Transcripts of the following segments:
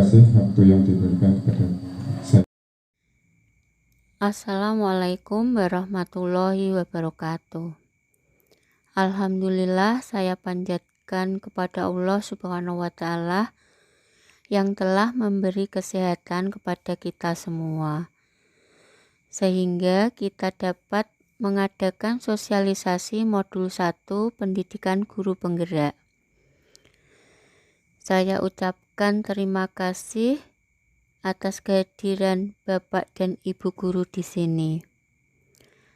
kasih waktu yang diberikan kepada saya. Assalamualaikum warahmatullahi wabarakatuh. Alhamdulillah, saya panjatkan kepada Allah Subhanahu wa Ta'ala yang telah memberi kesehatan kepada kita semua, sehingga kita dapat mengadakan sosialisasi modul 1 pendidikan guru penggerak. Saya ucapkan terima kasih atas kehadiran Bapak dan Ibu guru di sini.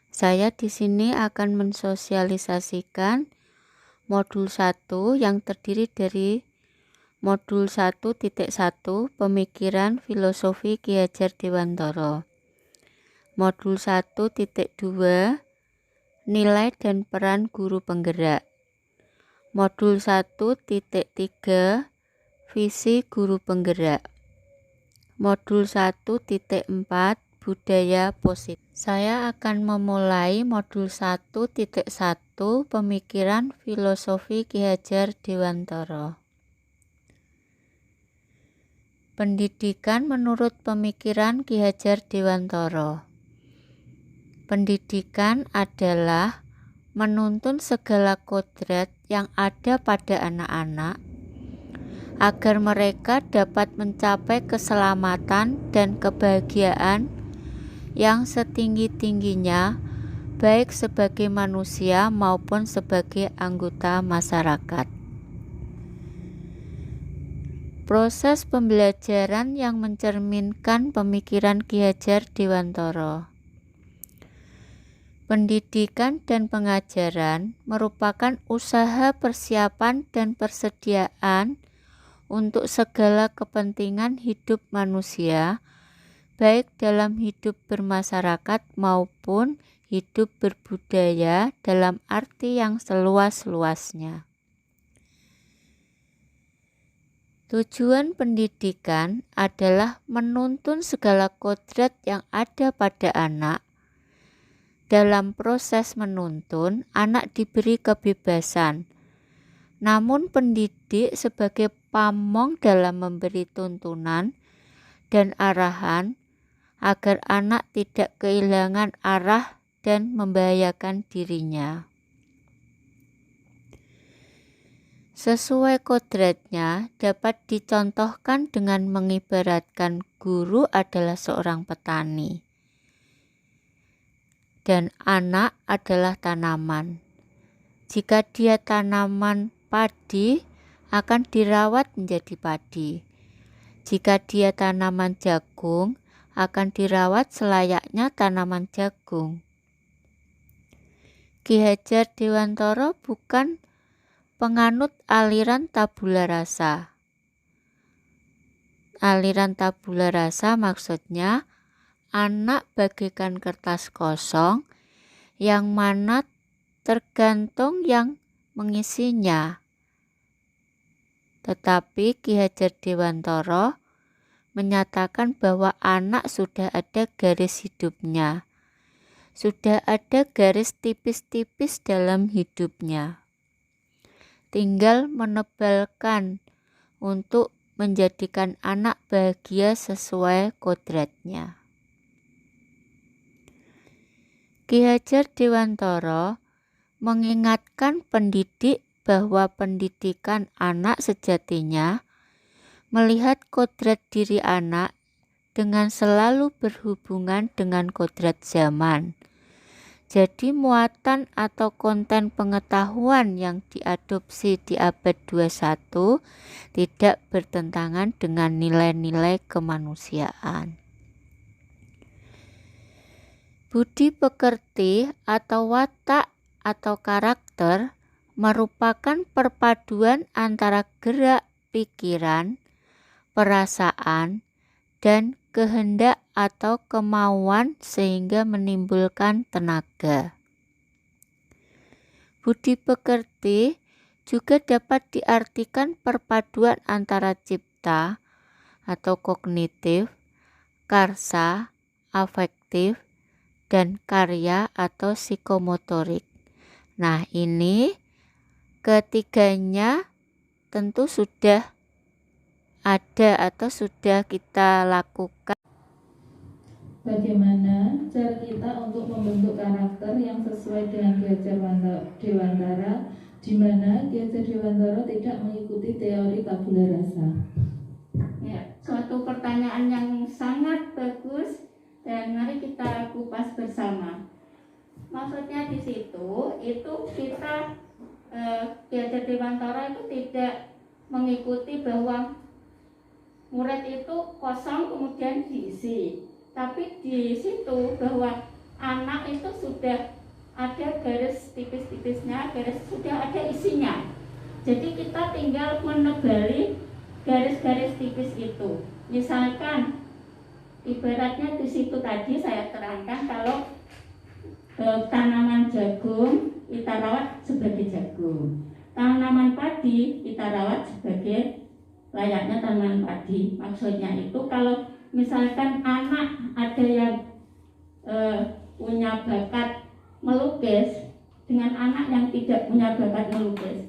Saya di sini akan mensosialisasikan modul 1 yang terdiri dari modul 1.1 Pemikiran Filosofi Ki Hajar Dewantara, modul 1.2 Nilai dan Peran Guru Penggerak, modul 1.3 Visi Guru Penggerak, modul 1.4 Budaya Positif. Saya akan memulai modul 1.1 Pemikiran Filosofi Ki Hajar Dewantara. Pendidikan menurut pemikiran Ki Hajar Dewantara. Pendidikan adalah menuntun segala kodrat yang ada pada anak-anak agar mereka dapat mencapai keselamatan dan kebahagiaan yang setinggi-tingginya, baik sebagai manusia maupun sebagai anggota masyarakat. Proses pembelajaran yang mencerminkan pemikiran Ki Hajar Dewantara. Pendidikan dan pengajaran merupakan usaha persiapan dan persediaan untuk segala kepentingan hidup manusia, baik dalam hidup bermasyarakat maupun hidup berbudaya dalam arti yang seluas-luasnya. Tujuan pendidikan adalah menuntun segala kodrat yang ada pada anak. Dalam proses menuntun, anak diberi kebebasan, namun pendidik sebagai pamong dalam memberi tuntunan dan arahan agar anak tidak kehilangan arah dan membahayakan dirinya. Sesuai kodratnya dapat dicontohkan dengan mengibaratkan guru adalah seorang petani dan anak adalah tanaman. Jika dia tanaman padi, akan dirawat menjadi padi. Jika dia tanaman jagung, akan dirawat selayaknya tanaman jagung. Ki Hajar Dewantara bukan penganut aliran tabula rasa. Aliran tabula rasa maksudnya anak bagaikan kertas kosong yang mana tergantung yang mengisinya. Tetapi Ki Hajar Dewantara menyatakan bahwa anak sudah ada garis hidupnya, sudah ada garis tipis-tipis dalam hidupnya. Tinggal menebalkan untuk menjadikan anak bahagia sesuai kodratnya. Ki Hajar Dewantara mengingatkan pendidik bahwa pendidikan anak sejatinya melihat kodrat diri anak dengan selalu berhubungan dengan kodrat zaman. Jadi muatan atau konten pengetahuan yang diadopsi di abad 21 tidak bertentangan dengan nilai-nilai kemanusiaan. Budi pekerti atau watak atau karakter merupakan perpaduan antara gerak pikiran, perasaan, dan kehendak atau kemauan sehingga menimbulkan tenaga. Budi pekerti juga dapat diartikan perpaduan antara cipta atau kognitif, karsa, afektif, dan karya atau psikomotorik. Nah, ini ketiganya tentu sudah ada atau sudah kita lakukan. Bagaimana cara kita untuk membentuk karakter yang sesuai dengan Ki Hajar Dewantara, di mana Ki Hajar Dewantara tidak mengikuti teori tabula rasa? Ya, suatu pertanyaan yang sangat bagus dan mari kita kupas bersama. Maksudnya di situ itu kita Ki Hajar Dewantara itu tidak mengikuti bahwa murid itu kosong kemudian diisi. Tapi di situ bahwa anak itu sudah ada garis tipis-tipisnya, sudah ada isinya. Jadi kita tinggal menebali garis-garis tipis itu. Misalkan ibaratnya di situ tadi saya terangkan kalau tanaman jagung kita rawat sebagai jagung, tanaman padi kita rawat sebagai layaknya tanaman padi. Maksudnya itu kalau misalkan anak ada yang punya bakat melukis dengan anak yang tidak punya bakat melukis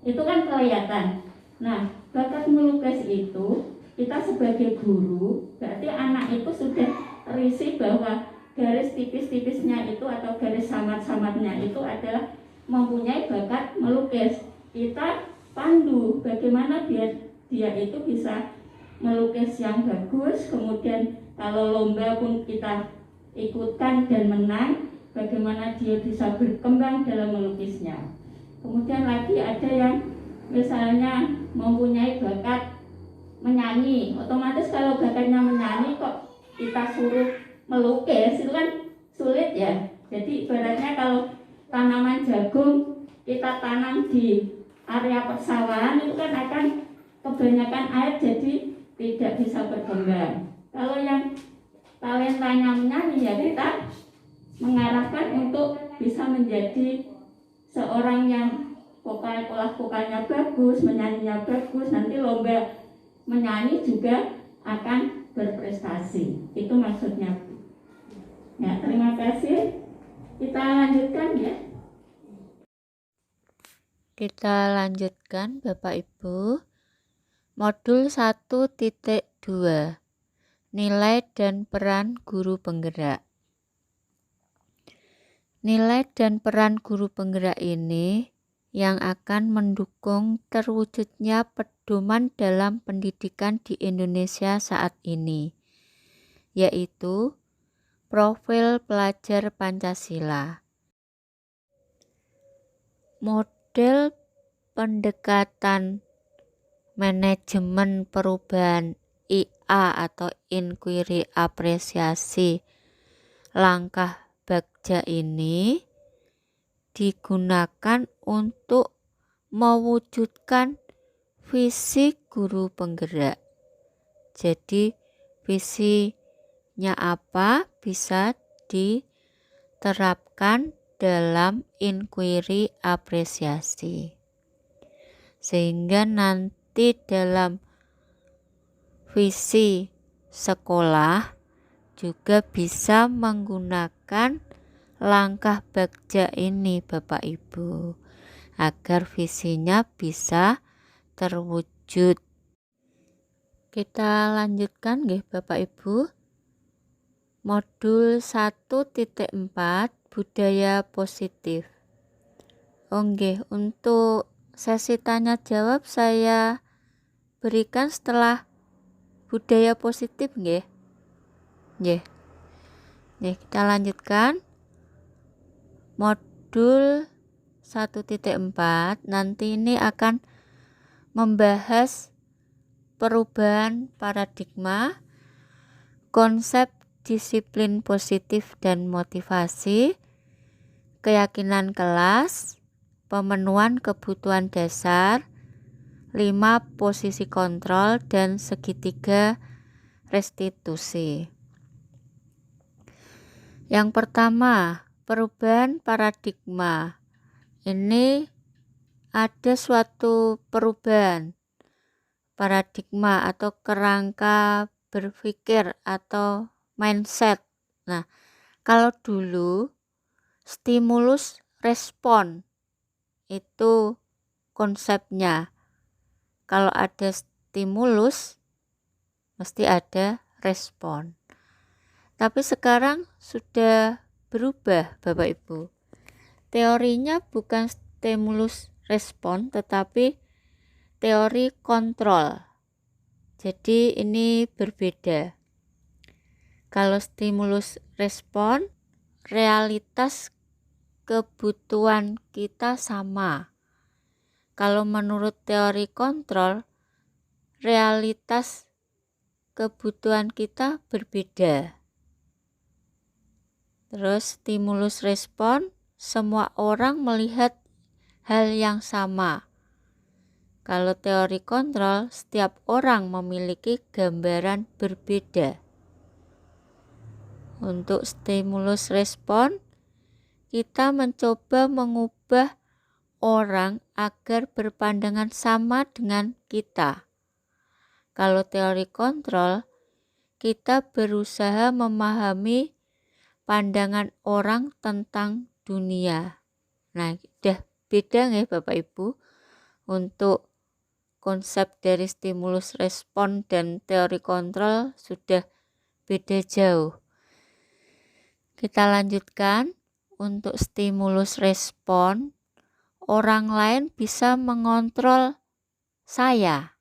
itu kan kelihatan. Nah, bakat melukis itu kita sebagai guru berarti anak itu sudah terisi bahwa garis tipis-tipisnya itu atau garis samar-samarnya itu adalah mempunyai bakat melukis. Kita pandu bagaimana biar dia itu bisa melukis yang bagus, kemudian kalau lomba pun kita ikutkan dan menang, bagaimana dia bisa berkembang dalam melukisnya. Kemudian lagi ada yang misalnya mempunyai bakat menyanyi, otomatis kalau bakatnya menyanyi kok kita suruh melukis itu kan sulit ya. Jadi ibaratnya kalau tanaman jagung kita tanam di area persawahan itu kan akan kebanyakan air jadi tidak bisa berkembang. Kalau yang talentanya menyanyi ya kita mengarahkan untuk bisa menjadi seorang yang olah vokalnya bagus, menyanyinya bagus, nanti lomba menyanyi juga akan berprestasi. Itu maksudnya. Ya, terima kasih. Kita lanjutkan ya. Kita lanjutkan Bapak Ibu. Modul 1.2 Nilai dan peran guru penggerak. Nilai dan peran guru penggerak ini yang akan mendukung terwujudnya pedoman dalam pendidikan di Indonesia saat ini, yaitu profil pelajar Pancasila. Model pendekatan manajemen perubahan IA atau inquiry apresiasi langkah Bagja ini digunakan untuk mewujudkan visi guru penggerak. Jadi visinya apa bisa diterapkan dalam inquiry apresiasi. Sehingga nanti dalam visi sekolah juga bisa menggunakan langkah Bagja ini Bapak Ibu agar visinya bisa terwujud. Kita lanjutkan nggih Bapak Ibu. Modul 1.4 budaya positif. Nggih, untuk sesi tanya jawab saya berikan setelah budaya positif nggih. Nggih. Nih, kita lanjutkan. Modul 1.4 nanti ini akan membahas perubahan paradigma, konsep disiplin positif dan motivasi, keyakinan kelas, pemenuhan kebutuhan dasar, 5 posisi kontrol, dan segitiga restitusi. Yang pertama, perubahan paradigma. Ini ada suatu perubahan paradigma atau kerangka berpikir atau mindset. Nah, kalau dulu stimulus respon itu konsepnya. Kalau ada stimulus mesti ada respon. Tapi sekarang sudah berubah Bapak Ibu. Teorinya bukan stimulus respon tetapi teori kontrol. Jadi ini berbeda. Kalau stimulus respon, realitas kebutuhan kita sama. Kalau menurut teori kontrol, realitas kebutuhan kita berbeda. Terus stimulus respon, semua orang melihat hal yang sama. Kalau teori kontrol, setiap orang memiliki gambaran berbeda. Untuk stimulus respon, kita mencoba mengubah orang agar berpandangan sama dengan kita. Kalau teori kontrol, kita berusaha memahami pandangan orang tentang dunia. Nah, udah beda nggih Bapak Ibu untuk konsep dari stimulus respon dan teori kontrol sudah beda jauh. Kita lanjutkan. Untuk stimulus respon, orang lain bisa mengontrol saya.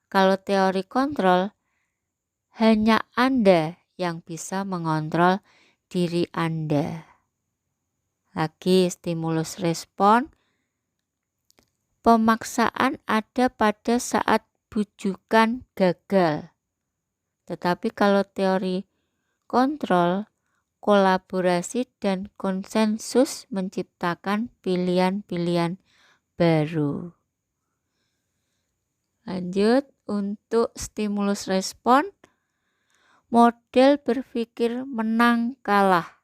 Kalau teori kontrol, hanya Anda yang bisa mengontrol diri Anda. Lagi stimulus respon, pemaksaan ada pada saat bujukan gagal. Tetapi kalau teori kontrol, kolaborasi dan konsensus menciptakan pilihan-pilihan baru. Lanjut, untuk stimulus respon, model berpikir menang kalah.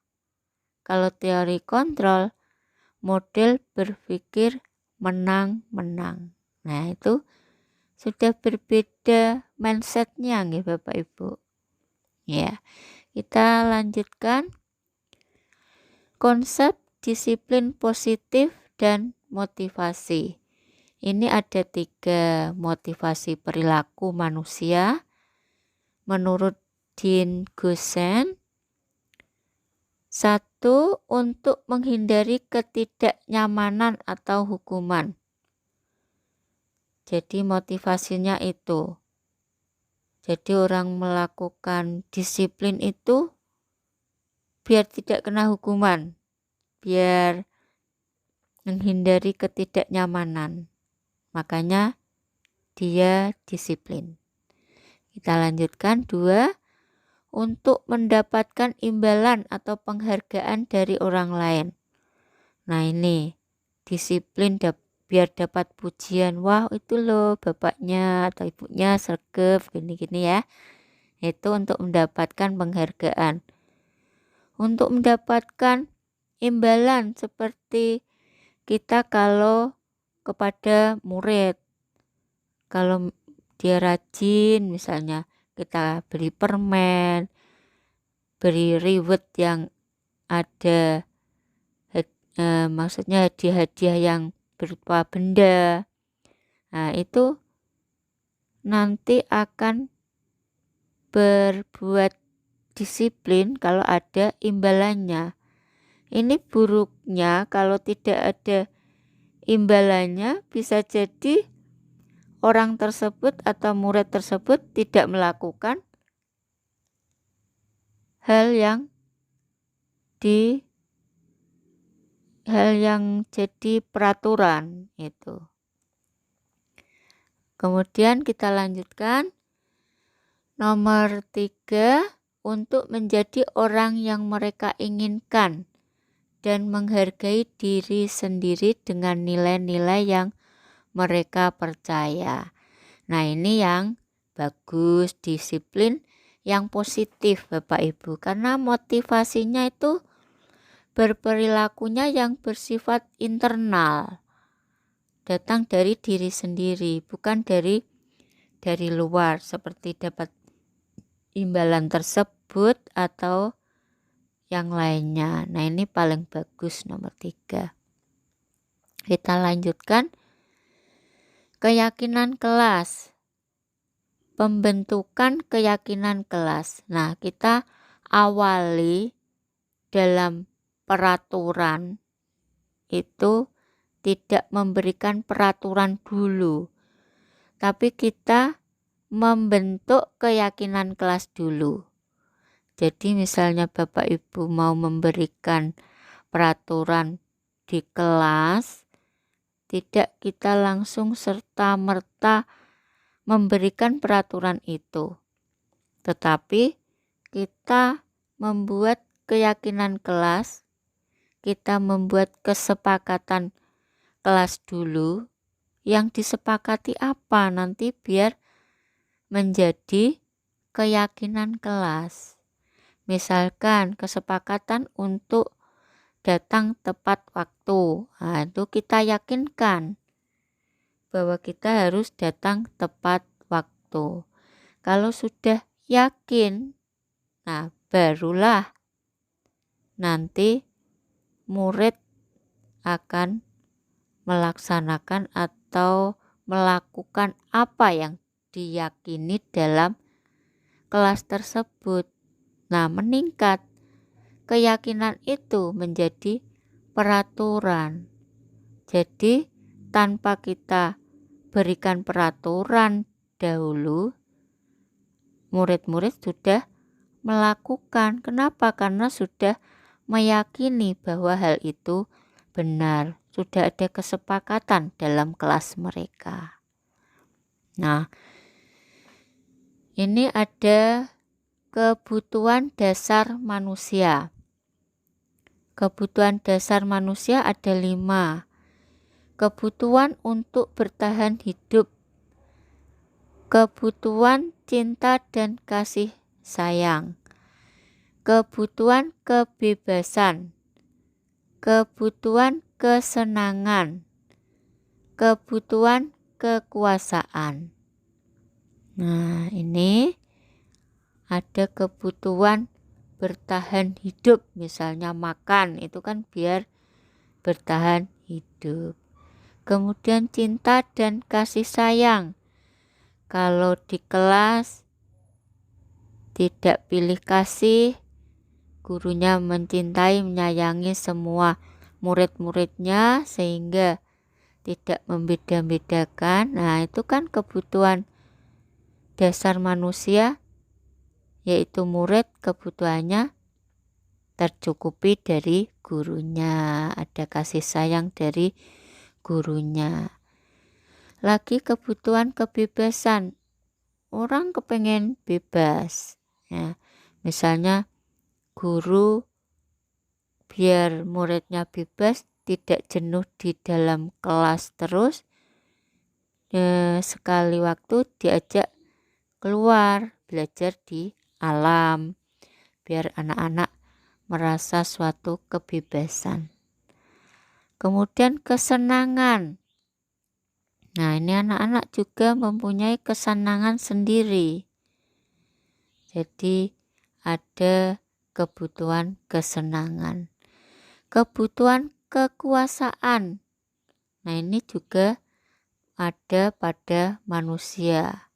Kalau teori kontrol, model berpikir menang-menang. Nah, itu sudah berbeda mindsetnya nggih Bapak Ibu. Ya, kita lanjutkan. Konsep disiplin positif dan motivasi. Ini ada 3 motivasi perilaku manusia. Menurut Dean Goosen, 1 untuk menghindari ketidaknyamanan atau hukuman. Jadi motivasinya itu. Jadi orang melakukan disiplin itu biar tidak kena hukuman, biar menghindari ketidaknyamanan. Makanya dia disiplin. Kita lanjutkan. 2, untuk mendapatkan imbalan atau penghargaan dari orang lain. Nah, ini disiplin biar dapat pujian. Wah, itu loh bapaknya atau ibunya sergap gini-gini ya. Itu untuk mendapatkan penghargaan. Untuk mendapatkan imbalan seperti kita kalau kepada murid. Kalau dia rajin misalnya, kita beri permen, beri reward yang ada maksudnya hadiah-hadiah yang berupa benda. Nah, itu nanti akan berbuat disiplin kalau ada imbalannya. Ini buruknya kalau tidak ada imbalannya, bisa jadi orang tersebut atau murid tersebut tidak melakukan hal yang jadi peraturan itu. Kemudian kita lanjutkan. Nomor 3, untuk menjadi orang yang mereka inginkan dan menghargai diri sendiri dengan nilai-nilai yang mereka percaya. Nah, ini yang bagus, disiplin yang positif Bapak Ibu, karena motivasinya itu berperilakunya yang bersifat internal, datang dari diri sendiri, bukan dari luar seperti dapat imbalan tersebut atau yang lainnya. Nah, ini paling bagus nomor 3. Kita lanjutkan. Keyakinan kelas. pembentukan keyakinan kelas. Nah, kita awali dalam peraturan itu tidak memberikan peraturan dulu, tapi kita membentuk keyakinan kelas dulu. Jadi misalnya Bapak Ibu mau memberikan peraturan di kelas, tidak kita langsung serta-merta memberikan peraturan itu, tetapi kita membuat keyakinan kelas, kita membuat kesepakatan kelas dulu. Yang disepakati apa nanti biar menjadi keyakinan kelas. Misalkan kesepakatan untuk datang tepat waktu. Nah, itu kita yakinkan bahwa kita harus datang tepat waktu. Kalau sudah yakin, nah barulah nanti murid akan melaksanakan atau melakukan apa yang diyakini dalam kelas tersebut. Nah, meningkat keyakinan itu menjadi peraturan. Jadi tanpa kita berikan peraturan dahulu, murid-murid sudah melakukan. Kenapa? Karena sudah meyakini bahwa hal itu benar. Sudah ada kesepakatan dalam kelas mereka. Nah, ini ada kebutuhan dasar manusia. Kebutuhan dasar manusia ada 5. Kebutuhan untuk bertahan hidup, kebutuhan cinta dan kasih sayang, kebutuhan kebebasan, kebutuhan kesenangan, kebutuhan kekuasaan. Nah, ini ada kebutuhan bertahan hidup, misalnya makan, itu kan biar bertahan hidup. Kemudian cinta dan kasih sayang. Kalau di kelas tidak pilih kasih, gurunya mencintai, menyayangi semua murid-muridnya sehingga tidak membeda-bedakan. Nah, itu kan kebutuhan dasar manusia, yaitu murid kebutuhannya tercukupi dari gurunya, ada kasih sayang dari gurunya. Lagi kebutuhan kebebasan, orang kepengen bebas ya. Misalnya guru biar muridnya bebas, tidak jenuh di dalam kelas terus, sekali waktu diajak keluar belajar di alam, biar anak-anak merasa suatu kebebasan. Kemudian kesenangan. Nah, ini anak-anak juga mempunyai kesenangan sendiri. Jadi ada kebutuhan kesenangan. Kebutuhan kekuasaan. Nah, ini juga ada pada manusia.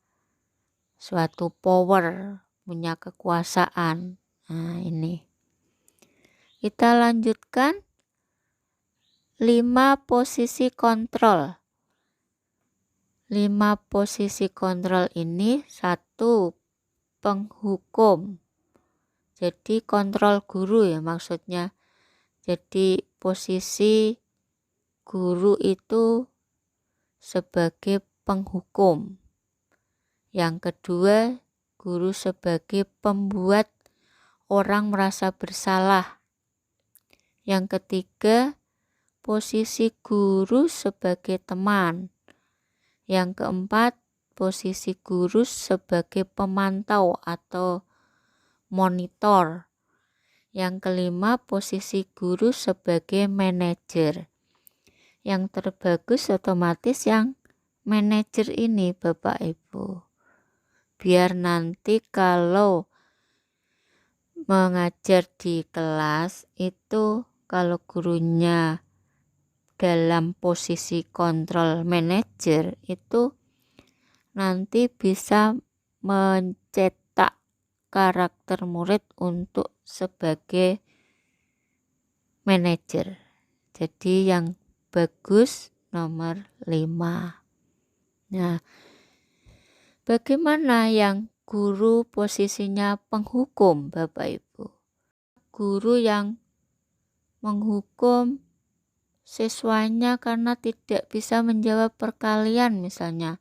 Suatu power, punya kekuasaan. Nah, ini. Kita lanjutkan 5 posisi kontrol. 5 posisi kontrol ini: 1. Penghukum. Jadi kontrol guru ya maksudnya. Jadi posisi guru itu sebagai penghukum. Yang kedua, guru sebagai pembuat orang merasa bersalah. Yang ketiga, posisi guru sebagai teman. Yang keempat, posisi guru sebagai pemantau atau monitor. Yang kelima, posisi guru sebagai manajer. Yang terbagus otomatis yang manajer ini Bapak Ibu. Biar nanti kalau mengajar di kelas itu, kalau gurunya dalam posisi kontrol manajer itu nanti bisa mencetak karakter murid untuk sebagai manajer. Jadi yang bagus nomor 5. Nah, bagaimana yang guru posisinya penghukum, Bapak Ibu? Guru yang menghukum siswanya karena tidak bisa menjawab perkalian misalnya.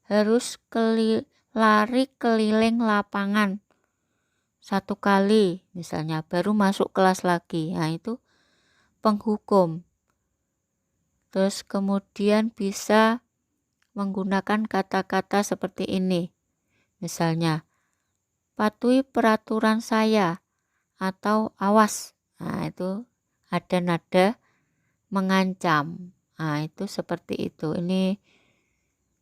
Harus lari keliling lapangan 1 kali misalnya, baru masuk kelas lagi. Nah, itu penghukum. Terus kemudian bisa menggunakan kata-kata seperti ini. Misalnya, patuhi peraturan saya atau awas. Nah, itu ada nada mengancam. Nah, itu seperti itu. Ini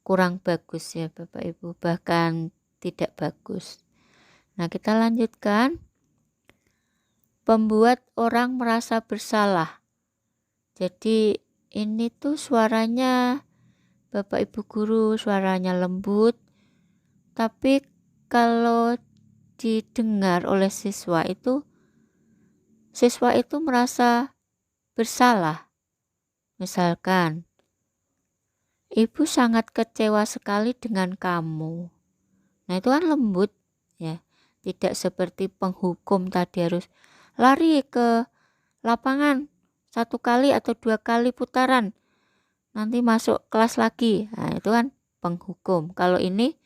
kurang bagus ya Bapak Ibu, bahkan tidak bagus. Nah, kita lanjutkan. Membuat orang merasa bersalah. Jadi ini tuh suaranya Bapak Ibu guru, suaranya lembut, tapi kalau didengar oleh siswa itu merasa bersalah. Misalkan, ibu sangat kecewa sekali dengan kamu. Nah, itu kan lembut ya, tidak seperti penghukum tadi harus lari ke lapangan 1 kali atau 2 kali putaran, nanti masuk kelas lagi. Nah, itu kan penghukum. Kalau ini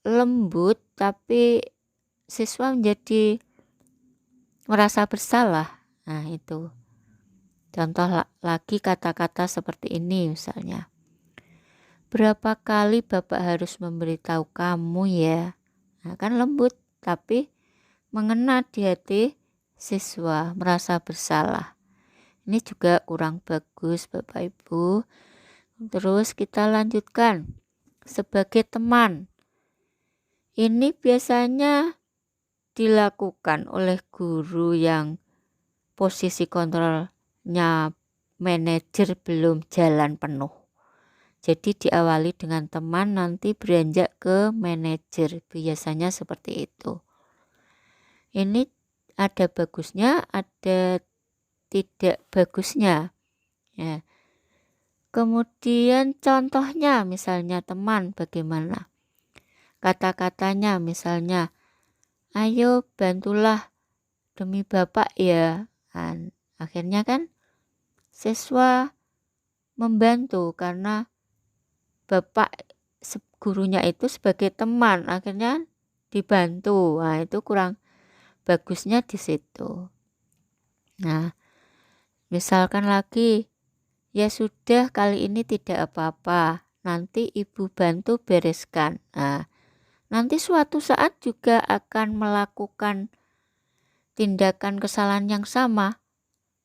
lembut tapi siswa menjadi merasa bersalah. Nah, itu contoh lagi kata-kata seperti ini misalnya. Berapa kali Bapak harus memberitahu kamu ya? Nah, kan lembut tapi mengena di hati siswa, merasa bersalah. Ini juga kurang bagus Bapak Ibu. Terus kita lanjutkan. Sebagai teman, ini biasanya dilakukan oleh guru yang posisi kontrolnya manajer belum jalan penuh. Jadi diawali dengan teman, nanti beranjak ke manajer, biasanya seperti itu. Ini ada bagusnya, ada tidak bagusnya ya. Kemudian contohnya misalnya teman bagaimana kata-katanya, misalnya ayo bantulah demi Bapak ya. Nah, akhirnya kan siswa membantu karena Bapak gurunya itu sebagai teman, akhirnya dibantu. Nah, itu kurang bagusnya di situ. Nah, misalkan lagi, ya sudah kali ini tidak apa-apa, nanti ibu bantu bereskan. Nah, nanti suatu saat juga akan melakukan tindakan kesalahan yang sama.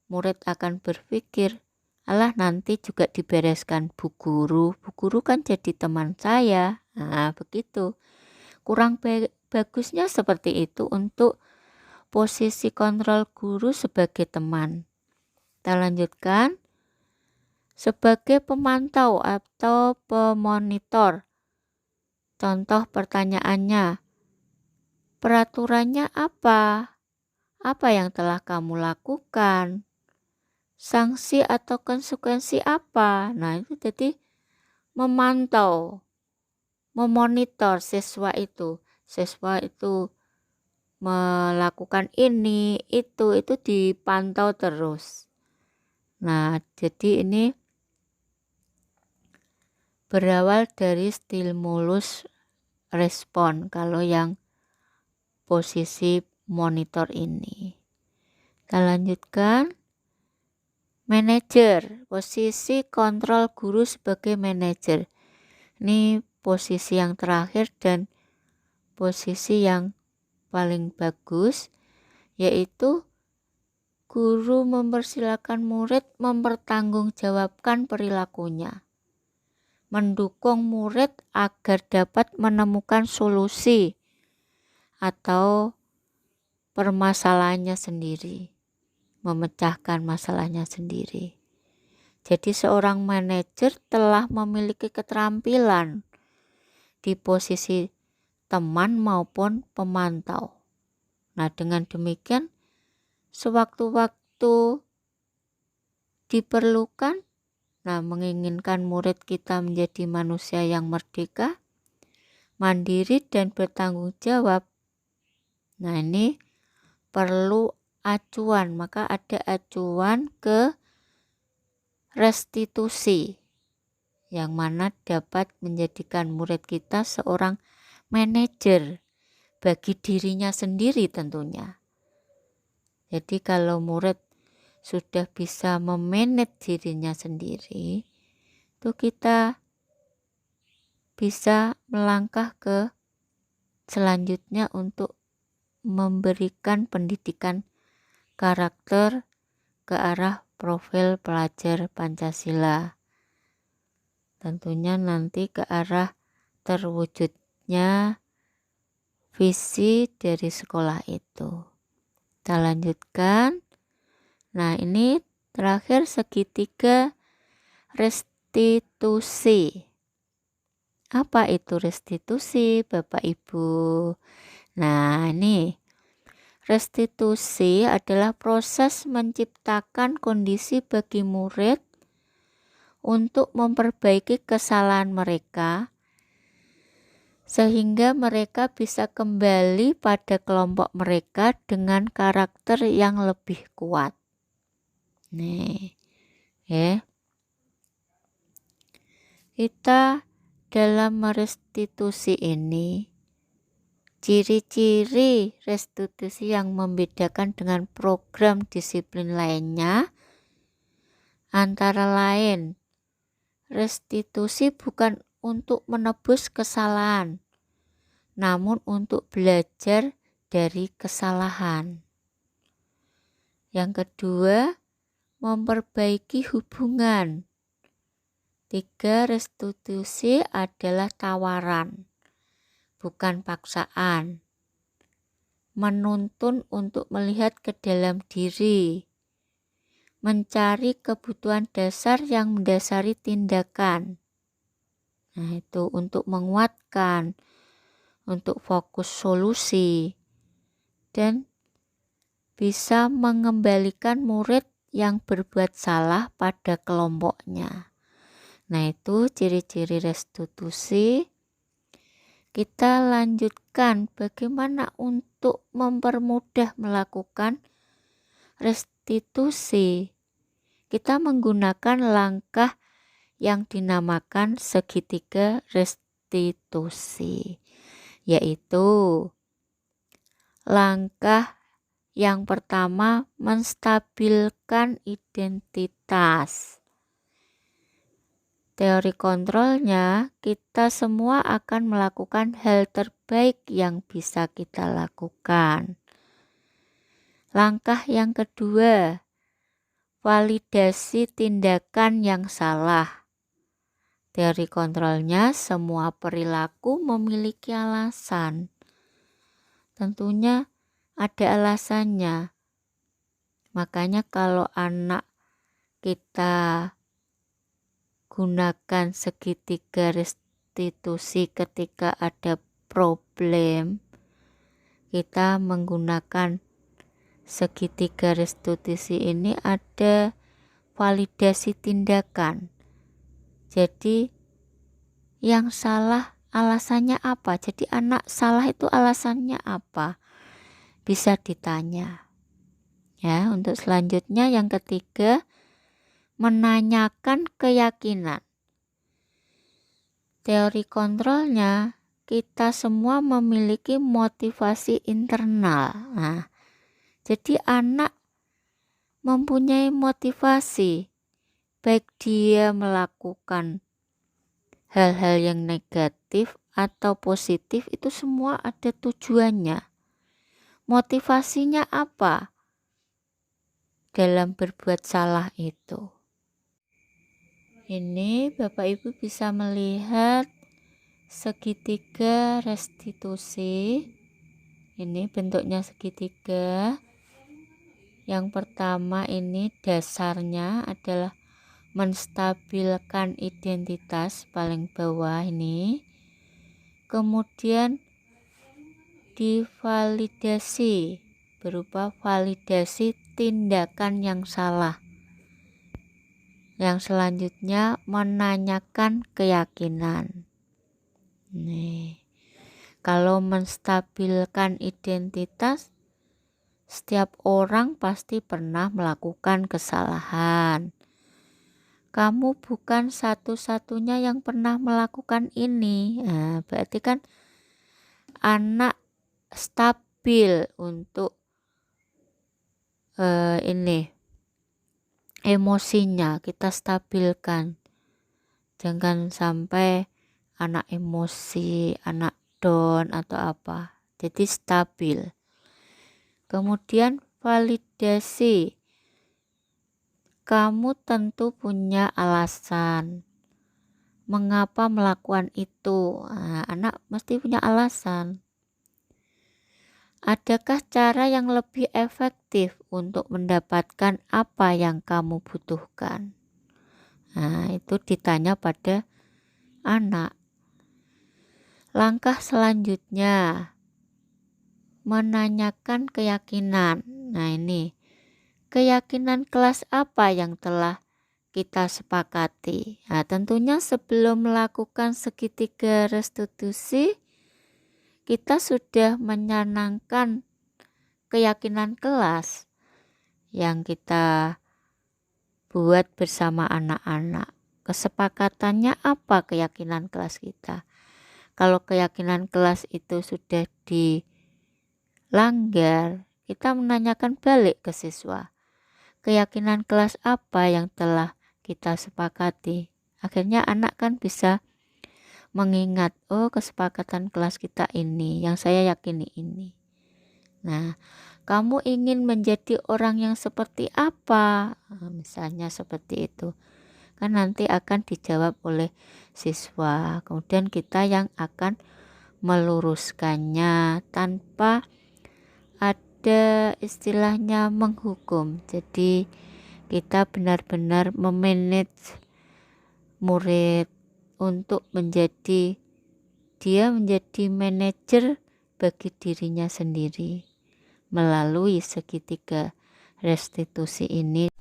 Murid akan berpikir, alah nanti juga dibereskan Bu Guru kan jadi teman saya. Nah, begitu. Kurang bagusnya seperti itu untuk posisi kontrol guru sebagai teman. Kita lanjutkan. Sebagai pemantau atau pemonitor. Contoh pertanyaannya, peraturannya apa? Apa yang telah kamu lakukan? Sanksi atau konsekuensi apa? Nah, itu jadi memantau, memonitor siswa itu. Siswa itu melakukan ini, itu dipantau terus. Nah, jadi ini berawal dari stimulus respon kalau yang posisi monitor ini. Kita lanjutkan. Manajer, posisi kontrol guru sebagai manajer. Ini posisi yang terakhir dan posisi yang paling bagus, yaitu guru mempersilakan murid mempertanggungjawabkan perilakunya, mendukung murid agar dapat menemukan solusi atau permasalahannya sendiri, memecahkan masalahnya sendiri. Jadi seorang manajer telah memiliki keterampilan di posisi teman maupun pemantau. Nah, dengan demikian sewaktu-waktu diperlukan, nah menginginkan murid kita menjadi manusia yang merdeka, mandiri dan bertanggung jawab. Nah, ini perlu acuan, maka ada acuan ke restitusi yang mana dapat menjadikan murid kita seorang manajer bagi dirinya sendiri tentunya. Jadi kalau murid sudah bisa memanage dirinya sendiri, itu kita bisa melangkah ke selanjutnya untuk memberikan pendidikan karakter ke arah profil pelajar Pancasila. Tentunya nanti ke arah terwujudnya visi dari sekolah itu. Kita lanjutkan. Nah, ini terakhir segitiga restitusi. Apa itu restitusi, Bapak Ibu? Nah, ini restitusi adalah proses menciptakan kondisi bagi murid untuk memperbaiki kesalahan mereka sehingga mereka bisa kembali pada kelompok mereka dengan karakter yang lebih kuat. Nih, ya. Kita dalam merestitusi ini, ciri-ciri restitusi yang membedakan dengan program disiplin lainnya antara lain, restitusi bukan untuk menebus kesalahan, namun untuk belajar dari kesalahan. Yang kedua, memperbaiki hubungan. 3, restitusi adalah tawaran, bukan paksaan. Menuntun untuk melihat ke dalam diri, mencari kebutuhan dasar yang mendasari tindakan. Nah, itu untuk menguatkan, untuk fokus solusi, dan bisa mengembalikan murid yang berbuat salah pada kelompoknya. Nah, itu ciri-ciri restitusi. Kita lanjutkan bagaimana untuk mempermudah melakukan restitusi. Kita menggunakan langkah yang dinamakan segitiga restitusi, yaitu langkah yang pertama, menstabilkan identitas. Teori kontrolnya, kita semua akan melakukan hal terbaik yang bisa kita lakukan. Langkah yang kedua, validasi tindakan yang salah. Teori kontrolnya, semua perilaku memiliki alasan. Tentunya ada alasannya. Makanya kalau anak kita gunakan segitiga restitusi ketika ada problem, kita menggunakan segitiga restitusi ini ada validasi tindakan. Jadi yang salah alasannya apa? Jadi anak salah itu alasannya apa? Bisa ditanya. Ya, untuk selanjutnya yang ketiga, menanyakan keyakinan. Teori kontrolnya, kita semua memiliki motivasi internal. Nah, jadi anak mempunyai motivasi, baik dia melakukan hal-hal yang negatif atau positif, itu semua ada tujuannya. Motivasinya apa dalam berbuat salah itu? Ini Bapak Ibu bisa melihat segitiga restitusi. Ini bentuknya segitiga. Yang pertama ini dasarnya adalah menstabilkan identitas, paling bawah ini. kemudian divalidasi berupa validasi tindakan yang salah. Yang selanjutnya menanyakan keyakinan. Nih, kalau menstabilkan identitas, setiap orang pasti pernah melakukan kesalahan. Kamu bukan satu-satunya yang pernah melakukan ini. Nah, berarti kan anak stabil untuk emosinya kita stabilkan. Jangan sampai anak emosi, anak down atau apa. Jadi stabil. Kemudian validasi. Kamu tentu punya alasan mengapa melakukan itu. Nah, anak mesti punya alasan. Adakah cara yang lebih efektif untuk mendapatkan apa yang kamu butuhkan? Nah, itu ditanya pada anak. Langkah selanjutnya, menanyakan keyakinan. Nah, ini keyakinan kelas apa yang telah kita sepakati. Nah, tentunya sebelum melakukan segitiga restitusi, kita sudah menyanangkan keyakinan kelas yang kita buat bersama anak-anak. Kesepakatannya apa keyakinan kelas kita? Kalau keyakinan kelas itu sudah dilanggar, kita menanyakan balik ke siswa. Keyakinan kelas apa yang telah kita sepakati? Akhirnya anak kan bisa mengingat, oh kesepakatan kelas kita ini, yang saya yakini ini. Nah, kamu ingin menjadi orang yang seperti apa? Nah, misalnya seperti itu. Kan nanti akan dijawab oleh siswa. Kemudian kita yang akan meluruskannya tanpa ada istilahnya menghukum. Jadi kita benar-benar memanage murid untuk menjadi manajer bagi dirinya sendiri melalui segitiga restitusi ini.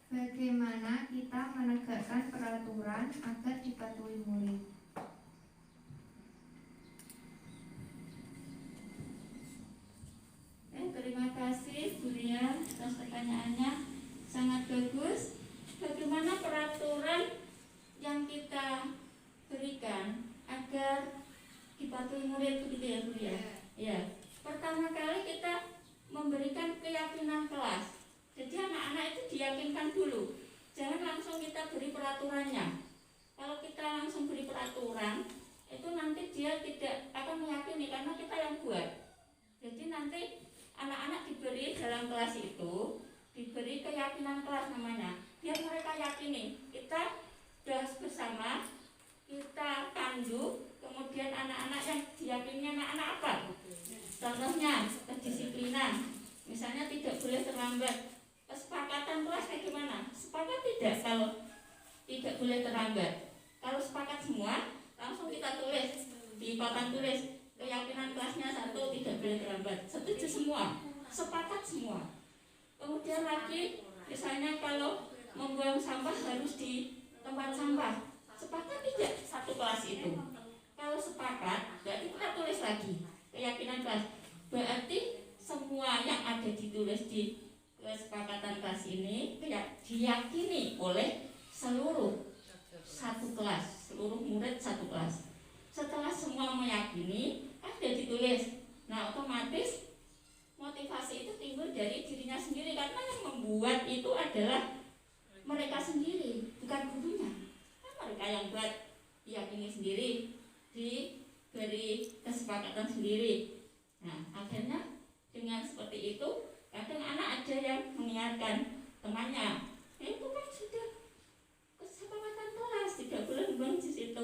Bagaimana kita menegakkan peraturan agar dipatuhi murid? Terima kasih Bu Ria atas pertanyaannya, sangat bagus. Bagaimana peraturan yang kita berikan agar dipatuhi murid, begitu ya Bu Ria? Ya. Pertama kali kita memberikan keyakinan kelas. Jadi anak-anak itu diyakinkan dulu. Jangan langsung kita beri peraturannya. Kalau kita langsung beri peraturan, itu nanti dia tidak akan meyakini karena kita yang buat. Jadi nanti anak-anak diberi dalam kelas itu, diberi keyakinan kelas namanya. Biar mereka yakini kita sudah bersama, kita pandu, kemudian anak-anak yang diyakini anak-anak apa? Contohnya kedisiplinan, misalnya tidak boleh terlambat. Kesepakatan kelas kayak gimana? Sepakat tidak kalau tidak boleh terlambat? Kalau sepakat semua, langsung kita tulis di papan tulis keyakinan kelasnya 1, tidak boleh terlambat. Setuju semua, sepakat semua. Kemudian lagi, misalnya kalau membuang sampah harus di tempat sampah, sepakat tidak satu kelas itu? Kalau sepakat, berarti kita tulis lagi keyakinan kelas. Berarti semua yang ada ditulis di kesepakatan kelas ini diyakini oleh seluruh satu kelas, seluruh murid satu kelas. Setelah semua meyakini, ada ditulis. Nah, otomatis motivasi itu timbul dari dirinya sendiri karena yang membuat itu adalah mereka sendiri, bukan gurunya. Kan mereka yang buat, diyakini sendiri, diberi kesepakatan sendiri. Nah, akhirnya dengan seperti itu, kadang anak ada yang mengingatkan temannya, itu kan sudah kesepakatan kelas, tidak boleh membuang di situ.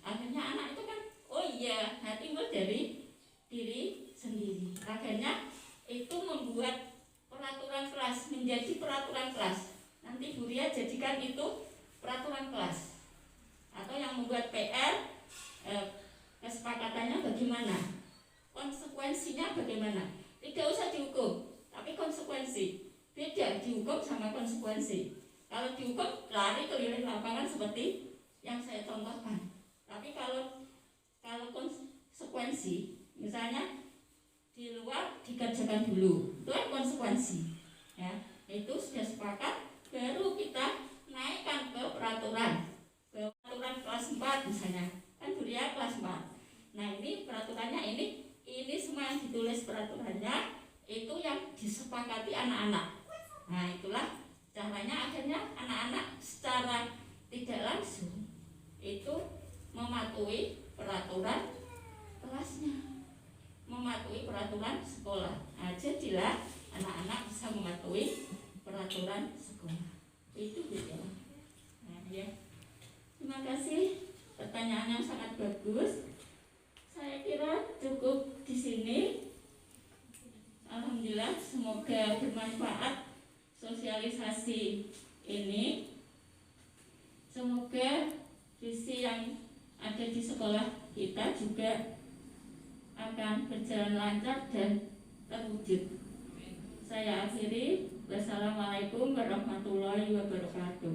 Akhirnya anak itu kan, oh iya, timbul dari diri sendiri. Akhirnya itu membuat peraturan kelas menjadi peraturan kelas. Nanti Bu Ria jadikan itu peraturan kelas. Atau yang membuat PR kesepakatannya bagaimana, konsekuensinya bagaimana. Tidak usah dihukum, tapi konsekuensi. Beda dihukum sama konsekuensi. Kalau dihukum lari keliling lapangan seperti yang saya contohkan. Tapi kalau konsekuensi, misalnya di luar dikerjakan dulu, itu kan konsekuensi. Ya, itu sudah sepakat, baru kita naikkan ke peraturan kelas 4 misalnya. Kan Buria kelas 4. Nah, ini peraturannya ini semua yang ditulis peraturannya itu yang disepakati anak-anak. Nah, itulah caranya akhirnya anak-anak secara tidak langsung itu mematuhi peraturan kelasnya, mematuhi peraturan sekolah. Nah, jadilah anak-anak bisa mematuhi peraturan sekolah. Itu gitu. Nah, ya. Terima kasih, pertanyaan yang sangat bagus. Saya kira cukup di sini. Alhamdulillah, semoga bermanfaat sosialisasi ini. Semoga visi yang ada di sekolah kita juga akan berjalan lancar dan terwujud. Saya akhiri. Wassalamualaikum warahmatullahi wabarakatuh.